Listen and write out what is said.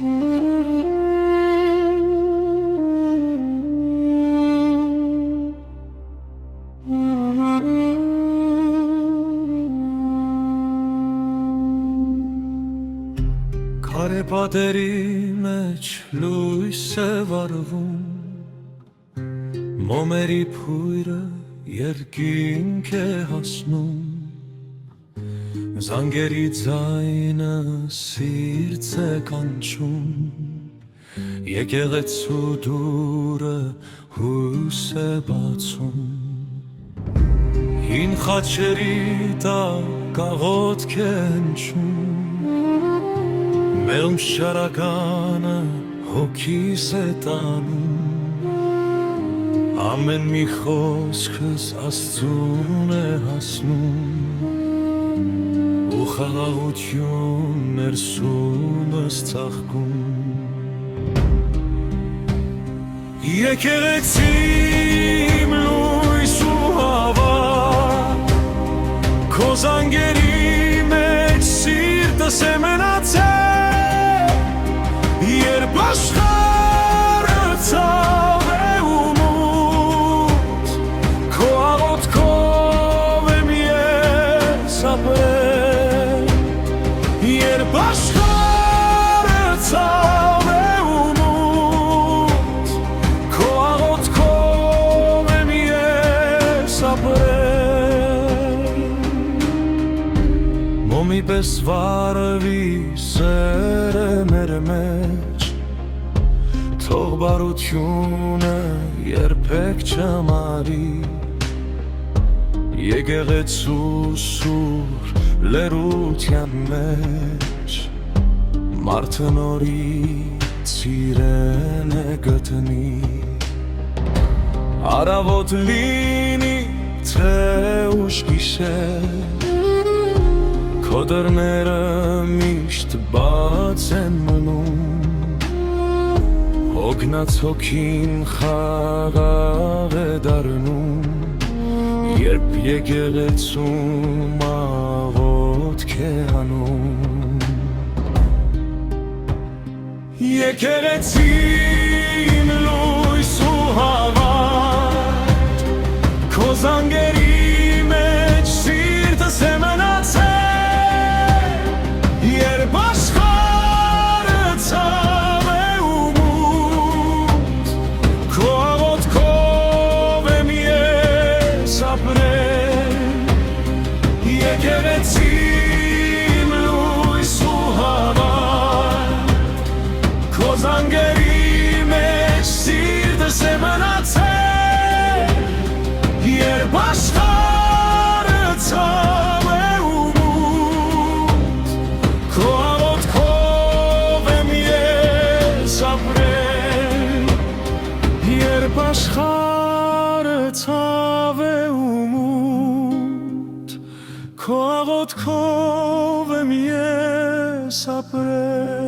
Քարե պատերի մեջ լույս է վառվում, մոմերի փույրը երկինք է հասնում, զանգերի ձայնը սիրտ է կանչում, եկեղեցու դուռը հույս է բացում, հին խաչերի տակ աղոթք է հնչում, Մեղմ շարականը հոգիս է տանում, ամեն մի խոսքս Աստծուն է հասնում, ու խաղաղություն ներսումս ծաղկում, եկեղեցիմ լույս ու հավատ, քո զանգերի մեջ սիրտս է մնացել, Երբ աշխարհը ցավ է ու մութ, քո աղոթքով եմ ես ապրել, Երբ աշխարհը ցավ է ու մութ, քո աղոթքով եմ ես ապրել, Մոմի պես վառվի սերը մեր մեջ, Թող բարությունը երբեք չմարի, Եկեղեցու սուր լերության մեջ, Մարդը նորից իրեն է գտնի, Առավոտ լինի թե ուշ գիշեր, Քո դռները միշտ բաց են մնում, Հոգնած հոգին խաղաղ է դառնում, Երբ եկեղեցում աղոթք է անում, Եկեղեցին լույս ու հավատ, Քո զանգերի մեջ սիրտս է մնացել, Երբ աշխարհը ցավ է ու մութ, Քո աղոթքով եմ ես ապրել, Եկեղեցիմ լույս ու հավատ, Քո զանգերի մեջ սիրտս է մնացել, Երբ աշխարհը ցավ է ու մութ, Քո աղոթքով եմ ես ապրել, Երբ աշխարհը ցավ է ու մութ, Քո աղոթքով եմ ես ապրել